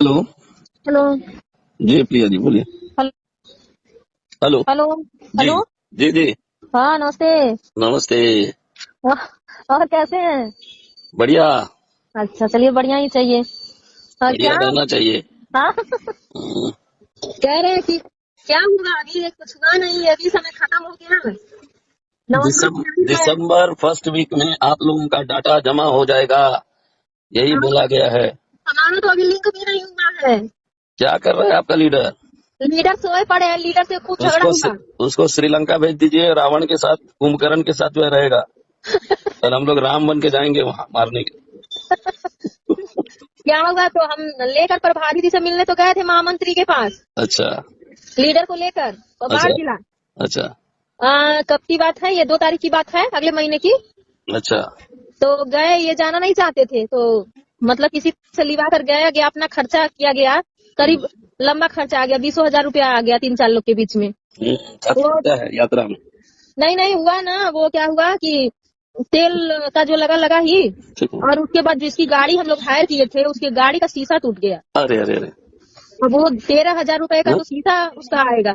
Hello. Hello. जी प्रिया जी बोलिए। Hello. Hello. Hello. जी hello. जी जी। हाँ, नमस्ते। नमस्ते। और कैसे हैं? बढ़िया। अच्छा, चलिए, बढ़िया ही चाहिए। और बढ़िया क्या? रहना चाहिए। हाँ। हम्म, कह रहे हैं कि क्या होगा, अभी कुछ हुआ नहीं, अभी समय खत्म हो गया। नवंबर की अभी है। दिसंबर फर्स्ट वीक में आप लोगों का डाटा जमा हो जाएगा, यही हमारा बोला गया है। हमारा तो अभी लिंक भी नहीं हुआ है। क्या कर रहा है आपका लीडर? लीडर सोए पड़े हैं, लीडर से खूब झगड़ा उसको हुआ। उसको श्रीलंका भेज दीजिए, रावण के साथ, कुंभकर्ण के साथ जो है रहेगा, और हम लोग राम बन के जाएंगे वहां मारने के क्या होगा, तो हम लेकर प्रभारी जी से मिलने तो गए थे महामंत्री के पास, लिए। अच्छा लीडर को लेकर, तो बाढ़ अच्छा जिला। अच्छा कब की बात है, ये 2 तारीख की बात है, अगले महीने की। अच्छा। तो गए, ये जाना नहीं चाहते थे, तो मतलब किसी से लिवा कर गया, अपना खर्चा किया गया, करीब लंबा खर्चा आ गया, 20,000 रुपया आ गया 3-4 लोग के बीच में। काफी वो लगता है यात्रा में। नहीं नहीं हुआ ना, वो क्या हुआ कि तेल का जो लगा ही, ठीक है। और उसके बाद जिसकी गाड़ी हम लोग हायर किए थे, उसकी गाड़ी का शीशा टूट गया। अरे अरे अरे। अब वो 13,000 रुपए का हाँ? तो शीशा उसका आएगा,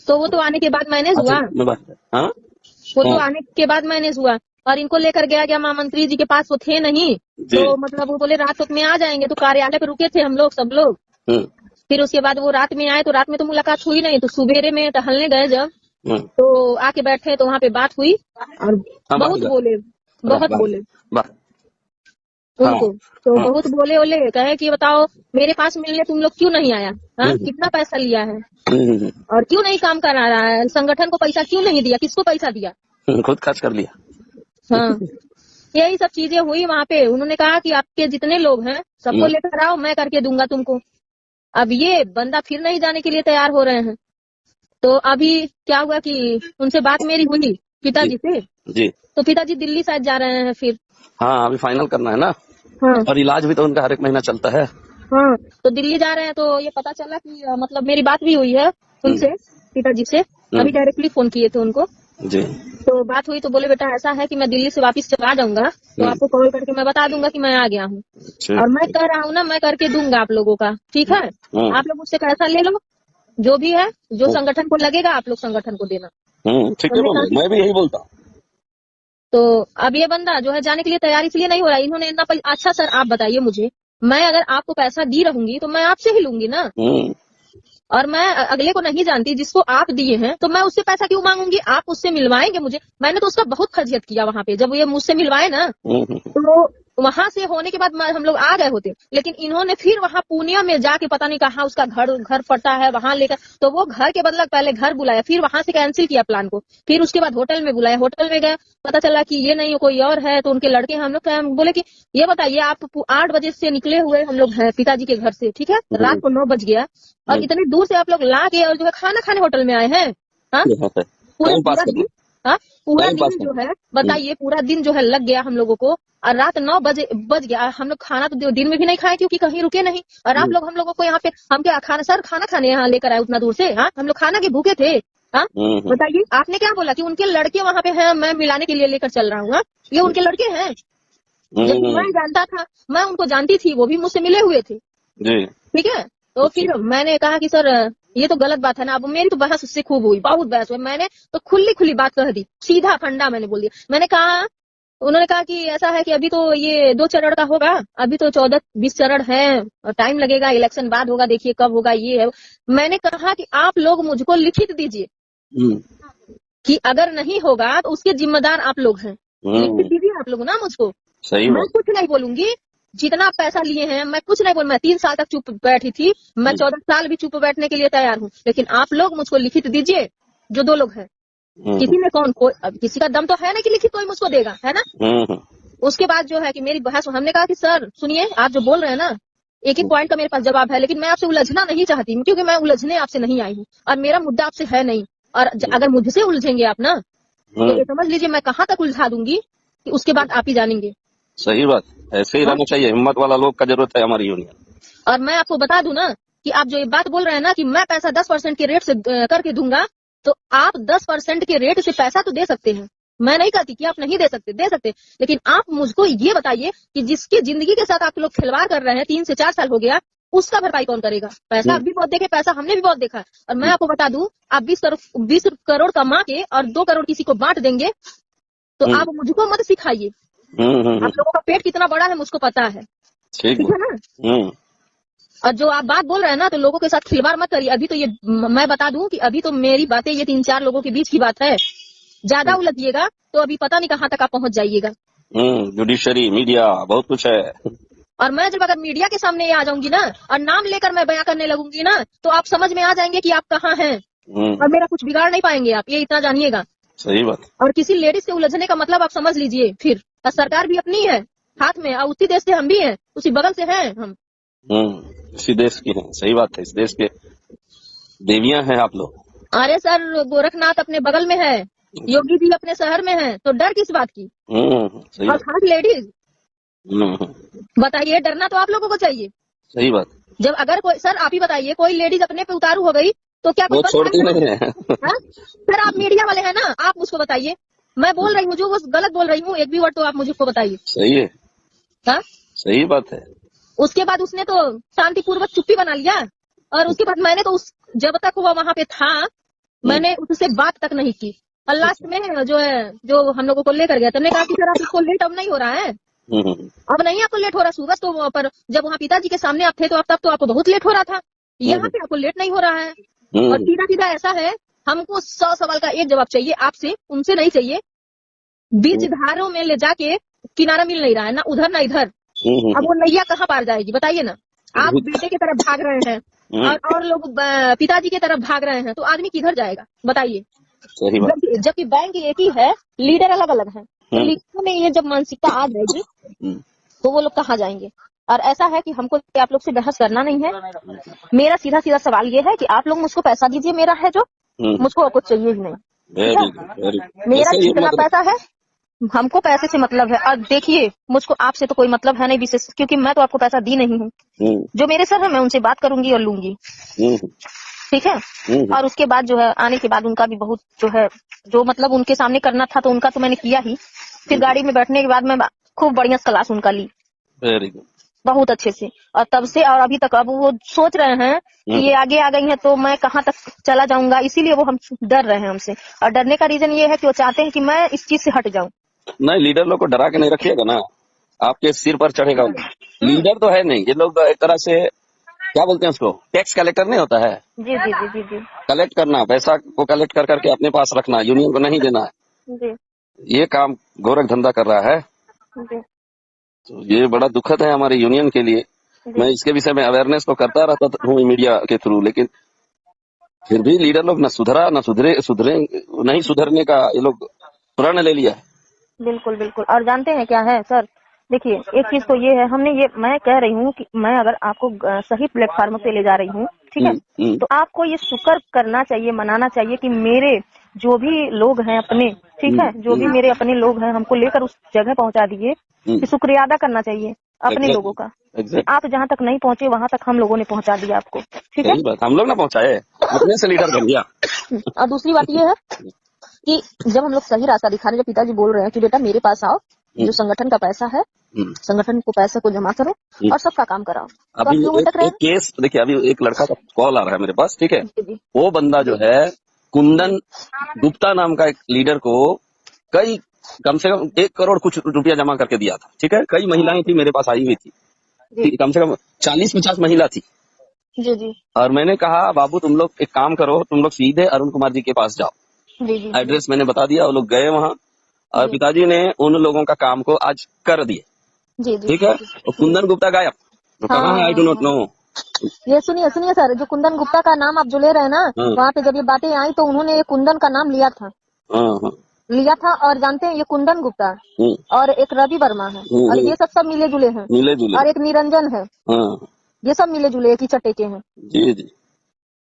तो वो तो आने के बाद मैनेज अच्छा हुआ। मैं बात हाँ वो तो हाँ आने के बाद मैनेज हुआ। और इनको लेकर गया महामंत्री जी के पास, वो थे नहीं। जी। तो मतलब वो बोले रात में आ जाएंगे, तो कार्यालय पे रुके थे हम लोग, सब लोग। हम्म फिर उसके बाद वो रात में आए, तो रात में तो मुलाकात हुई नहीं, तो सुबेरे में टहलने गए जब, हम्म। तो आके बैठे तो वहाँ पे बात हुई। और हाँ बात बहुत कर। बोले, वाह बहुत वाह बोले वाह। हाँ उनको। तो हाँ। बहुत बोले कहे कि बताओ, मेरे पास मिलने तुम लोग क्यों नहीं आया? हाँ, हम्म कितना पैसा लिया है हम्म, और क्यों नहीं काम करा रहा है? संगठन को पैसा क्यों नहीं दिया? किसको पैसा दिया? खुद खर्च कर लिया। हाँ, यही सब चीजें हुई वहाँ पे। उन्होंने कहा कि आपके जितने लोग हैं सबको हम्म, लेकर आओ, मैं करके दूंगा तुमको। अब ये बंदा फिर नहीं जाने के लिए तैयार हो रहे हैं। तो अभी क्या हुआ कि उनसे बात मेरी हुई जी पिताजी से, जी। तो पिताजी दिल्ली शायद जा रहे हैं फिर। हाँ अभी फाइनल करना है ना, हाँ और इलाज भी तो उनका हर एक महीना चलता है। हाँ, तो दिल्ली जा रहे हैं, तो ये पता चला कि मतलब मेरी बात भी हुई है हम्म उनसे, पिताजी से। अभी हम्म। डायरेक्टली फोन किए थे उनको, जी। तो बात हुई, तो बोले बेटा ऐसा है कि मैं दिल्ली से वापस चला जाऊंगा, तो हम्म। आपको कॉल करके मैं बता दूंगा कि मैं आ गया हूँ। और ठीक मैं ठीक। कह रहा हूँ ना, मैं करके दूंगा आप लोगों का, ठीक है? हम्म आप लोग मुझसे पैसा ले लो, जो भी है, जो हम्म संगठन को लगेगा आप लोग संगठन को देना। ठीक है हमने बोल कहा रहे, कि मैं भी यही बोलता हूँ। तो अब ये बंदा जो है जाने के लिए तैयार इसलिए नहीं हो रहा है, इन्होंने इतना अच्छा सर आप बताइए मुझे, मैं अगर आपको पैसा दी रहूंगी तो मैं आपसे ही लूंगी ना। हम्म और मैं अगले को नहीं जानती, जिसको आप दिए हैं, तो मैं उससे पैसा क्यों मांगूंगी? आप उससे मिलवाएंगे मुझे, मैंने तो उसका बहुत खर्चियत किया वहां पे, जब ये मुझसे मिलवाए ना, हम्म। तो वहां से होने के बाद हम लोग आ गए होते, लेकिन इन्होंने फिर वहां पूर्णिया में जाके पता नहीं कहाँ उसका घर घर पड़ता है, वहां लेकर, तो वो घर के बदला पहले घर बुलाया, फिर वहां से कैंसिल किया प्लान को, फिर उसके बाद होटल में बुलाया, होटल में गया, पता चला कि ये नहीं कोई और है, तो उनके लड़के हैं। हम लोग बोले कि ये बताइए, आप 8 बजे से निकले हुए हम लोग हैं पिताजी के घर से, ठीक है, रात को 9 बज गया, और इतने दूर से आप लोग ला के और जो है खाना खाने होटल में आए हैं। हाँ, यहाँ पे पूरा टाइम पास पूरा करना। दिन। हाँ, पूरा टाइम पास दिन जो करना। है, बताइए, पूरा दिन जो है लग गया हम लोगों को, और रात 9 बजे बज गया, हम लोग खाना तो दिन में भी नहीं खाए क्योंकि कहीं रुके नहीं, और आप हम्म लोग हम लोगों को यहाँ पे, हम क्या खाना सर, खाना खाने यहाँ लेकर आए उतना दूर से? हाँ, हम लोग खाना के भूखे थे। हाँ, हम्म बताइए, आपने क्या बोला कि उनके लड़के वहाँ पे हैं, मैं मिलाने के लिए लेकर चल रहा हूँ? हाँ? ये उनके लड़के हैं, जबकि मैं हम्म। जानता था, मैं उनको जानती थी, वो भी मुझसे मिले हुए थे, जी। ठीक है? तो ठीक। फिर मैंने कहा कि सर ये तो गलत बात है ना। अब मेरी तो बहस उससे खूब हुई, बहुत बहस हुई, मैंने तो खुली खुली बात कह दी, सीधा फंडा मैंने बोल दिया। मैंने कहा, उन्होंने कहा कि ऐसा है कि अभी तो ये 2 चरण का होगा, अभी तो 14-20 चरण है, और टाइम लगेगा, इलेक्शन बाद होगा, देखिए कब होगा ये है। मैंने कहा कि आप लोग मुझको लिखित दीजिए हम्म कि अगर नहीं होगा तो उसके जिम्मेदार आप लोग हैं, लिखित हम्म। दीजिए आप लोग ना मुझको। सही मैं बात। कुछ नहीं बोलूंगी, जितना आप पैसा लिए हैं मैं कुछ नहीं बोल, मैं 3 साल तक चुप बैठी थी, मैं हम्म 14 साल भी चुप बैठने के लिए तैयार हूँ, लेकिन आप लोग मुझको लिखित दीजिए, जो 2 लोग हैं। हम्म किसी ने कौन, कोई अब किसी का दम तो है ना कि लिखित कोई मुझको देगा, है ना? हम्म उसके बाद जो है कि मेरी बहस, हमने कहा कि सर सुनिए, आप जो बोल रहे हैं ना, एक एक पॉइंट का मेरे पास जवाब है, लेकिन मैं आपसे उलझना नहीं चाहती, क्योंकि मैं उलझने आपसे नहीं आई हूँ, और मेरा मुद्दा आपसे है नहीं। और अगर मुझसे उलझेंगे आप ना, तो ये हम्म। समझ लीजिए मैं कहाँ तक उलझा दूंगी कि उसके बाद आप ही जानेंगे। सही बात। ऐसे ही हाँ? रहना चाहिए, हिम्मत वाला लोग का जरूरत है हमारी यूनियन। और मैं आपको बता दूं ना कि आप जो ये बात बोल रहे हैं ना कि मैं पैसा 10% के रेट से करके दूंगा, तो आप 10% के रेट से पैसा तो दे सकते हैं, मैं नहीं कहती कि आप नहीं दे सकते, दे सकते, लेकिन आप मुझको ये बताइए कि जिसकी जिंदगी के साथ आप लोग खिलवाड़ कर रहे हैं, 3 से 4 साल हो गया, उसका भरपाई कौन करेगा? पैसा आप भी बहुत देखे, पैसा हमने भी बहुत देखा है। और मैं आपको बता दूं, आप 20 करोड़ कमा के और 2 करोड़ किसी को बांट देंगे, तो आप मुझको मत सिखाइए। आप लोगों का पेट कितना बड़ा है मुझको पता है, ठीक है ना। और जो आप बात बोल रहे हैं ना, तो लोगों के साथ खिलवाड़ मत करिए। अभी तो ये मैं बता दूं कि अभी तो मेरी बातें ये 3-4 लोगों के बीच की बात है। ज्यादा उलझिएगा तो अभी पता नहीं कहाँ तक आप पहुंच जाइएगा। जुडिशरी, मीडिया, बहुत कुछ है। और मैं जब अगर मीडिया के सामने आ जाऊंगी ना और नाम लेकर मैं बयां करने लगूंगी ना, तो आप समझ में आ जाएंगे कि आप कहाँ हैं और मेरा कुछ बिगाड़ नहीं पाएंगे आप, ये इतना जानिएगा। सही बात। और किसी लेडीज से उलझने का मतलब आप समझ लीजिए फिर। और सरकार भी अपनी है हाथ में, और उसी देश से हम भी हैं, उसी बगल से हैं हम। इसी देश की है, सही बात है। इस देश के देवियां हैं आप लोग। अरे सर, गोरखनाथ अपने बगल में है, योगी जी अपने शहर में है, तो डर किस बात की? सही और खास लेडीज, बताइए, डरना तो आप लोगों को चाहिए। सही बात। जब अगर कोई, सर आप ही बताइए, कोई लेडीज अपने पे उतारू हो गई तो क्या वो छोड़ती नहीं है। सर आप मीडिया वाले हैं ना, आप मुझको बताइए। मैं बोल रही हूँ जो वो गलत बोल रही हूँ, एक भी वर्ड तो आप मुझको बताइए। सही है। हाँ, सही बात है। उसके बाद उसने तो शांतिपूर्वक चुप्पी बना लिया, और उसके बाद मैंने तो जब तक वो वहाँ पे था मैंने उससे बात तक नहीं की। और लास्ट में जो है, जो हम लोगों को लेकर गया, तुमने कहा कि सर आप इसको लेट अब नहीं हो रहा है, अब नहीं आपको लेट हो रहा सूरज, तो पर जब वहाँ पिताजी के सामने आप थे तो तब तो आपको बहुत लेट हो रहा था, यहाँ पे आपको लेट नहीं हो रहा है। और सीधा सीधा ऐसा है, हमको 100 सवाल का एक जवाब चाहिए आपसे, उनसे नहीं चाहिए। बीच धारों में ले जाके किनारा मिल नहीं रहा है, ना उधर ना इधर। अब वो नैया कहाँ पार जाएगी बताइए ना। आप बेटे की तरफ भाग रहे हैं और लोग पिताजी की तरफ भाग रहे हैं, तो आदमी किधर जाएगा बताइए। जबकि बैंक एक ही है, लीडर अलग अलग है, तो लीडर में ये जब मानसिकता आ जाएगी तो वो लोग कहाँ जाएंगे। और ऐसा है कि हमको आप लोग से बहस करना नहीं है। मेरा सीधा सीधा सवाल ये है कि आप लोग मुझको पैसा दीजिए, मेरा है जो, मुझको कुछ चाहिए ही नहीं। मेरा जितना पैसा है, हमको पैसे से मतलब है। और देखिए, मुझको आपसे तो कोई मतलब है नहीं विशेष, क्योंकि मैं तो आपको पैसा दी नहीं हूँ। जो मेरे सर है मैं उनसे बात करूंगी और लूंगी, ठीक है। और उसके बाद जो है, आने के बाद उनका भी बहुत जो है, जो मतलब उनके सामने करना था तो उनका तो मैंने किया ही। फिर गाड़ी में बैठने के बाद मैं खूब बढ़िया क्लास उनका ली, वेरी गुड, बहुत अच्छे से। और तब से और अभी तक, अब वो सोच रहे हैं कि ये आगे आ गई है तो मैं कहाँ तक चला जाऊंगा, इसीलिए वो हम डर रहे हैं हमसे। और डरने का रीजन ये है कि वो चाहते हैं कि मैं इस चीज से हट जाऊं। नहीं, लीडर लोग को डरा के नहीं रखिएगा ना, आपके सिर पर चढ़ेगा। लीडर तो है नहीं, ये लोग एक तरह से क्या बोलते हैं उसको, टैक्स कलेक्टर नहीं होता है। जी जी जी जी जी, कलेक्ट करना, पैसा को कलेक्ट कर करके अपने पास रखना, यूनियन को नहीं देना है जी। ये काम गोरख धंधा कर रहा है जी। तो ये बड़ा दुखद है हमारे यूनियन के लिए। मैं इसके विषय में अवेयरनेस तो करता रहता हूँ मीडिया के थ्रू, लेकिन फिर भी लीडर लोग न सुधरा न सुधरे नहीं सुधरने का ये लोग प्रण ले लिया है। बिल्कुल बिल्कुल। और जानते हैं क्या है सर, देखिए एक चीज तो ये है, मैं कह रही हूँ कि मैं अगर आपको सही प्लेटफार्म पे ले जा रही हूँ, ठीक है, तो आपको ये शुक्र करना चाहिए, मनाना चाहिए कि मेरे जो भी लोग हैं अपने, ठीक है, जो भी मेरे अपने लोग हैं हमको लेकर उस जगह पहुंचा दिए, कि शुक्रिया अदा करना चाहिए अपने लोगों का। आप जहाँ तक नहीं पहुंचे वहाँ तक हम लोगों ने पहुंचा दिया आपको, ठीक है। हम लोग ना पहुंचाए, अपने से लीडर बन गया। और दूसरी बात ये है कि जब हम लोग सही रास्ता दिखा रहे हैं, जब पिताजी बोल रहे हैं कि बेटा मेरे पास आओ, जो संगठन का पैसा है, संगठन को पैसे को जमा करो और सबका काम कराओ। अभी तो एक केस देखिए, अभी एक लड़का का कॉल आ रहा है मेरे पास, ठीक है, वो बंदा जो है कुंदन गुप्ता नाम का एक लीडर को कम से कम 1 करोड़ कुछ रुपया जमा करके दिया था, ठीक है। कई महिलाएं थी मेरे पास आई हुई थी, कम से कम 40-50 महिला थी जी जी। और मैंने कहा बाबू तुम लोग एक काम करो, तुम लोग सीधे अरुण कुमार जी के पास जाओ। जी जी। एड्रेस मैंने बता दिया, वो लोग गए वहाँ और पिताजी ने उन लोगों का काम को आज कर दिए, ठीक है। और कुंदन गुप्ता गायब, तो कहाँ है आई डू नॉट नो। ये सुनिए सर, जो कुंदन गुप्ता का नाम आप जो ले रहे हैं ना, वहाँ पे जब ये बातें आई तो उन्होंने ये कुंदन का नाम लिया था। और जानते हैं ये कुंदन गुप्ता और एक रवि वर्मा है, और ये सब मिले जुले हैं, और एक निरंजन है, ये सब मिले जुले एक ही चट्टे के हैं जी जी,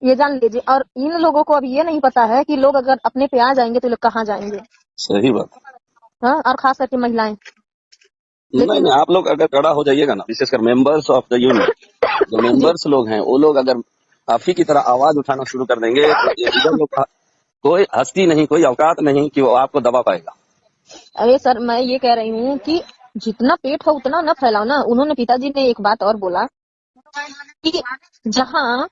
ये जान लीजिए। और इन लोगों को अभी ये नहीं पता है कि लोग अगर अपने पे आ जाएंगे तो लोग कहाँ जाएंगे। सही बात। हाँ, और खास करके महिलाएं। नहीं, आप लोग अगर कड़ा हो जाइएगा ना, विशेषकर मेंबर्स ऑफ द यूनियन, जो मेंबर्स लोग हैं वो लोग अगर आप ही की तरह आवाज उठाना शुरू कर देंगे तो लोग कोई हस्ती नहीं, कोई औकात नहीं कि वो आपको दबा पाएगा। अरे सर, मैं ये कह रही हूँ कि जितना पेट हो उतना न फैलाओ ना। उन्होंने पिताजी ने एक बात और बोला कि जहाँ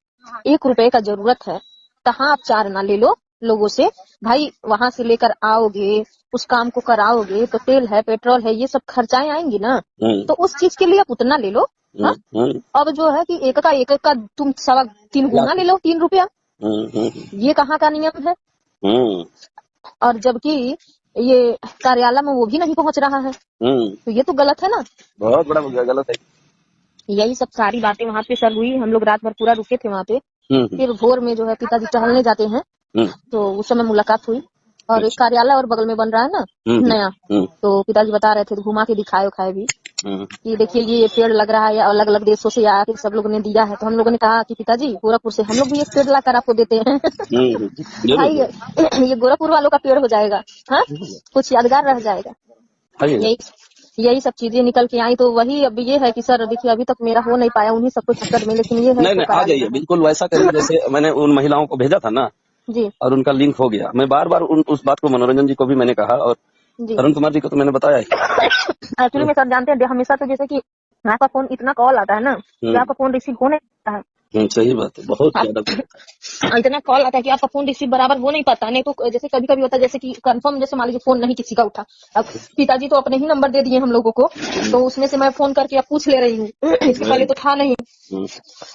1 रुपए का जरूरत है तहाँ आप 4 ना ले लो लोगों से। भाई वहां से लेकर आओगे, उस काम को कराओगे तो तेल है, पेट्रोल है, ये सब खर्चाएं आएंगी ना, तो उस चीज के लिए आप उतना ले लो। हाँ? अब जो है कि एक का तुम 3.25 गुना ले लो, 3 रुपया। ये कहाँ का नियम है? और जबकि ये कार्यालय में वो भी नहीं पहुंच रहा है, तो ये तो गलत है ना, बहुत बड़ा गलत है। यही सब सारी बातें वहाँ पे सर हुई। हम लोग रात भर पूरा रुके थे वहाँ पे। फिर भोर में जो है पिताजी टहलने जाते हैं, तो उस समय मुलाकात हुई। और एक कार्यालय और बगल में बन रहा है ना नया, तो पिताजी बता रहे थे, तो घुमा के दिखाए उखाए भी कि देखिए ये पेड़ लग रहा है, अलग अलग देशों से आके सब लोगों ने दिया है। तो हम लोगों ने कहा कि पिताजी गोरखपुर से हम लोग भी एक पेड़ लाकर आपको देते हैं। भाई ये गोरखपुर वालों का पेड़ हो जाएगा, हाँ, कुछ यादगार रह जाएगा। यही सब चीजें निकल के आई। तो वही अब ये है कि सर देखिए अभी तक मेरा हो नहीं पाया उन्हीं सबको चक्कर में, लेकिन ये है नहीं आ जाइए, बिल्कुल वैसा करिए जैसे मैंने उन महिलाओं को भेजा था ना जी, और उनका लिंक हो गया। मैं बार बार उस बात को मनोरंजन जी को भी मैंने कहा और अरुण कुमार जी को तो मैंने बताया ही। एक्चुअली में सर जानते हैं हमेशा तो जैसे कि आपका फोन इतना कॉल आता है ना कि आपका फोन रिसीव हो नहीं पाता है। सही बात है, बहुत ज्यादा इतना कॉल आता है कि आपका फोन रिसीव बराबर हो नहीं पाता। नहीं तो जैसे कभी कभी होता है जैसे कि कंफर्म, जैसे मान लीजिए फोन नहीं किसी का उठा, अब पिताजी तो अपने ही नंबर दे दिए हम लोगों को, तो उसमें से मैं फोन करके अब पूछ ले रही हूँ। इसके पहले तो था नहीं।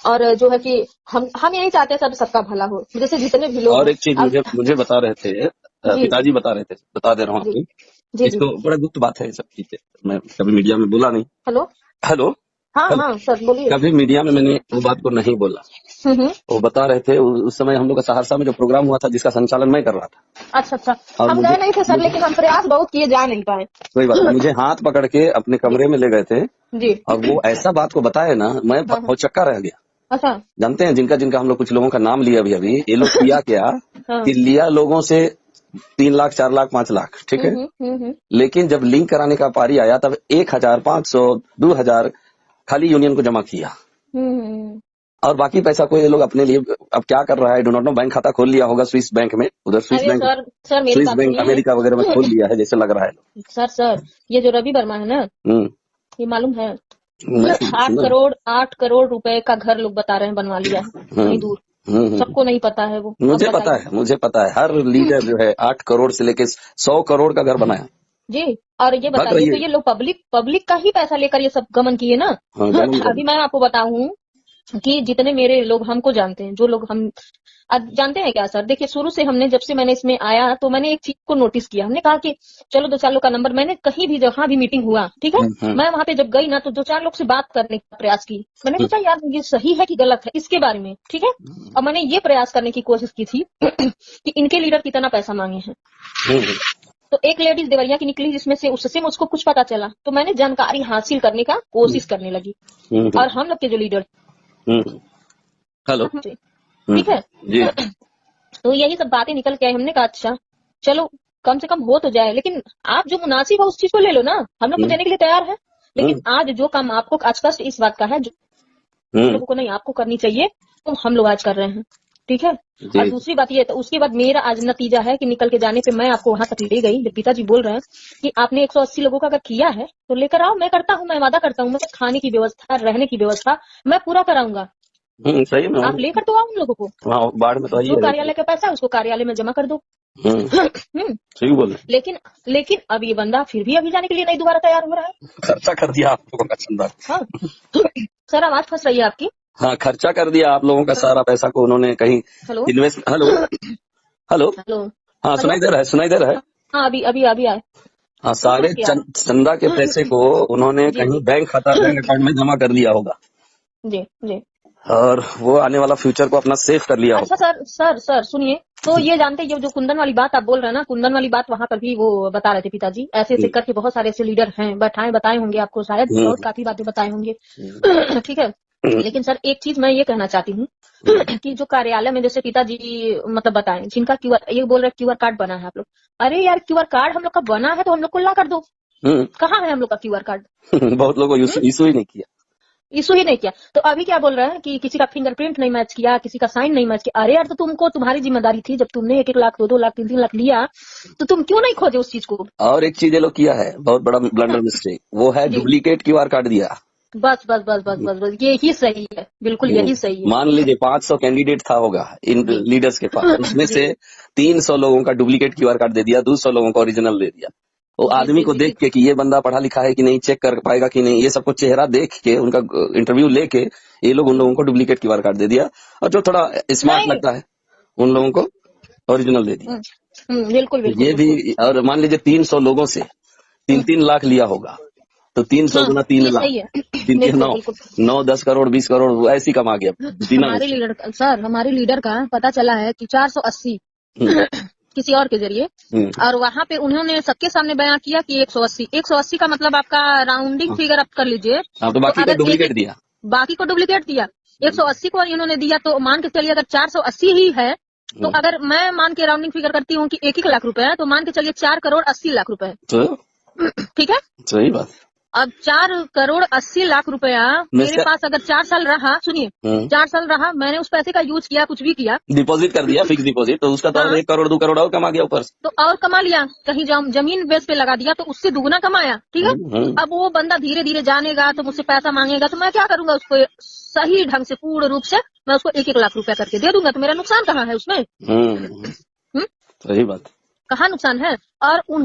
और जो है कि हम यही चाहते हैं सर सबका भला हो, जैसे जितने भी लोग। और एक चीज मुझे बता रहे थे पिताजी, बता दे रहा हूँ आपको, इसको बड़ा गुप्त बात है सब चीजें, मैं कभी मीडिया में बोला नहीं। हेलो हाँ सर बोलिए। कभी मीडिया में मैंने वो बात को नहीं बोला। वो बता रहे थे उस समय हम लोग का सहरसा में जो प्रोग्राम हुआ था जिसका संचालन मैं कर रहा था। अच्छा, हम गए नहीं थे सर, लेकिन हम प्रयास बहुत किए, जा नहीं पाए। कोई बात, मुझे हाथ पकड़ के अपने कमरे में ले गए थे जी, और वो ऐसा बात को बताए ना, मैं बहुत चक्का रह गया। अच्छा, जानते हैं जिनका हम लोग कुछ लोगों का नाम लिया अभी ये लोग किया क्या कि लिया लोगों से 3 लाख 4 लाख 5 लाख, ठीक है, लेकिन जब लिंक कराने का पारी आया तब 1000 500 2000 खाली यूनियन को जमा किया और बाकी पैसा को ये लोग अपने लिए अब क्या कर रहा है डो नॉट नो। बैंक खाता खोल लिया होगा स्विस बैंक में, उधर स्विस बैंक अमेरिका वगैरह में खोल लिया है जैसे लग रहा है। सर ये जो रवि वर्मा है ना, ये मालूम है 8 करोड़ रुपए का घर लोग बता रहे हैं बनवा लिया है कहीं दूर। सबको नहीं पता है वो, मुझे पता है हर लीडर जो है 8 करोड़ से लेके 100 करोड़ का घर बनाया जी। और ये बताइए तो ये लोग पब्लिक का ही पैसा लेकर ये सब गमन किए ना। अभी मैं आपको बताऊं कि जितने मेरे लोग हमको जानते हैं, जो लोग हम जानते हैं क्या सर, देखिए शुरू से हमने, जब से मैंने इसमें आया तो मैंने एक चीज को नोटिस किया। हमने कहा कि चलो 2-4 लोग का नंबर, मैंने कहीं भी जहाँ भी मीटिंग हुआ, ठीक है, मैं वहां पे जब गई ना तो 2-4 लोग से बात करने का प्रयास की। मैंने सोचा यार ये सही है कि गलत है इसके बारे में, ठीक है। और मैंने ये प्रयास करने की कोशिश की थी कि इनके लीडर कितना पैसा मांगे हैं। तो एक लेडीज देवरिया की निकली जिसमें से उससे मुझको कुछ पता चला, तो मैंने जानकारी हासिल करने का कोशिश करने लगी। और हम लोग के जो लीडर, हेलो, ठीक है जी। तो यही सब बातें निकल के आई। हमने कहा अच्छा चलो कम से कम हो तो जाए, लेकिन आप जो मुनासिब है उस चीज को ले लो ना, हम लोग तो देने के लिए तैयार है। लेकिन आज जो काम आपको, आज कष्ट इस बात का है जो लोगों को नहीं आपको करनी चाहिए, तो हम लोग आज कर रहे हैं, ठीक है। और दूसरी बात ये, तो उसके बाद मेरा आज नतीजा है कि निकल के जाने पे मैं आपको वहां तक ले गई जब पिताजी बोल रहे हैं कि आपने 180 लोगों का अगर किया है तो लेकर आओ, मैं करता हूँ, मैं वादा करता हूँ, मैं खाने की व्यवस्था, रहने की व्यवस्था मैं पूरा कराऊंगा। सही में आप लेकर तो आओ उन लोगों को, बाढ़ में तो जो कार्यालय का पैसा है उसको कार्यालय में जमा कर दो। सही बोले। लेकिन अब ये बंदा फिर भी अभी जाने के लिए नहीं दोबारा तैयार हो रहा है। खर्चा कर दिया आप लोगों का चंदा। हाँ सर आवाज फंस रही है आपकी। हाँ, खर्चा कर दिया आप लोगों का सारा पैसा को उन्होंने कहीं इन्वेस्ट। हेलो, हाँ सुनाई दे रहा है। हाँ अभी आए। हाँ, सारे चंदा के पैसे को उन्होंने कहीं बैंक अकाउंट में जमा कर दिया होगा जी जी, और वो आने वाला फ्यूचर को अपना सेव कर लिया। अच्छा सर सुनिए, तो ये जानते हैं जो कुंदन वाली बात आप बोल रहे हैं ना, कुंदन वाली बात वहाँ पर भी वो बता रहे थे पिताजी, ऐसे करके बहुत सारे ऐसे लीडर हैं, बताए होंगे आपको शायद, बहुत काफी बातें बताए होंगे, ठीक है। लेकिन सर एक चीज मैं ये कहना चाहती हूँ कि जो कार्यालय में जैसे पिताजी मतलब बताएं, जिनका ये बोल रहे क्यूआर कार्ड बना है आप लोग, अरे यार क्यूआर कार्ड हम लोग का बना है तो हम लोग को ला कर दो। कहाँ है हम लोग का क्यूआर कार्ड? बहुत लोगों इशू ही नहीं किया। तो अभी क्या बोल रहे हैं कि किसी का फिंगरप्रिंट नहीं मैच किया, किसी का साइन नहीं मैच किया। अरे यार तो तुमको, तुम्हारी जिम्मेदारी थी जब तुमने 1-1 लाख 2-2 लाख 3-3 लाख लिया, तो तुम क्यों नहीं खोजे उस चीज को? और एक चीज ये लोग किया है बहुत बड़ा ब्लंडर मिस्टेक, वो है डुप्लीकेट क्यूआर कार्ड दिया। बस बस बस बस बस बस यही सही है, बिल्कुल यही सही है। मान लीजिए 500 कैंडिडेट था होगा इन जी लीडर्स के पास, उसमें जी से 300 लोगों का डुप्लीकेट क्यूआर कार्ड दे दिया, 200 लोगों को ओरिजिनल दे दिया। वो जी आदमी जी को जी देख के कि ये बंदा पढ़ा लिखा है कि नहीं, चेक कर पाएगा कि नहीं, ये सबको चेहरा देख के उनका इंटरव्यू लेके ये लोग उन लोगों को डुप्लीकेट क्यूआर कार्ड दे दिया, और जो थोड़ा स्मार्ट नहीं लगता है उन लोगों को ओरिजिनल दे दिया। बिल्कुल बिल्कुल ये बिल्कुल। भी, और मान लीजिए 300 लोगों से 3-3 लाख लिया होगा, तो 300 हाँ गुना 3 ये लाख, सही है। 3 बिल्कुल 9 बिल्कुल। 9-10 करोड़ 20 करोड़ वो ऐसी कमा गया बिना हमारे वैसे। लीडर सर, हमारे लीडर का पता चला है कि 480 हम्म, किसी और के जरिए, हम्म, और वहाँ पे उन्होंने सबके सामने बयान किया कि 180 का मतलब आपका राउंडिंग हाँ फिगर आप कर लीजिए। हाँ, तो तो बाकी को अगर एक डुप्लीकेट एक दिया। बाकी को डुप्लीकेट दिया, 180 को इन्होंने दिया, तो मान के चलिए अगर 480 ही है, तो हम्म, अगर मैं मान के राउंडिंग फिगर करती हूँ कि 1 लाख रुपए है, तो मान के चलिए 4 करोड़ 80 लाख रुपए है। तो ठीक है। सही बात अब 4 करोड़ 80 लाख रुपया मैं मेरे पास अगर 4 साल रहा, सुनिए, 4 साल रहा, मैंने उस पैसे का यूज किया, कुछ भी किया। डिपॉजिट कर दिया, फिक्स डिपॉजिट, तो उसका तो और हाँ 1 करोड़ 2 करोड़ और कमा गया ऊपर से। तो और कमा लिया, कहीं जमीन बेस पे लगा दिया तो उससे दुगना कमाया। ठीक है। हम्म, अब वो बंदा धीरे धीरे जानेगा तो मुझसे पैसा मांगेगा, तो मैं क्या करूंगा, उसको सही ढंग से पूर्ण रूप से मैं उसको 1 लाख रुपया करके दे दूंगा, तो मेरा नुकसान कहाँ है उसमें? हम्म, हम्म? सही बात। कहाँ नुकसान है? और उन्होंने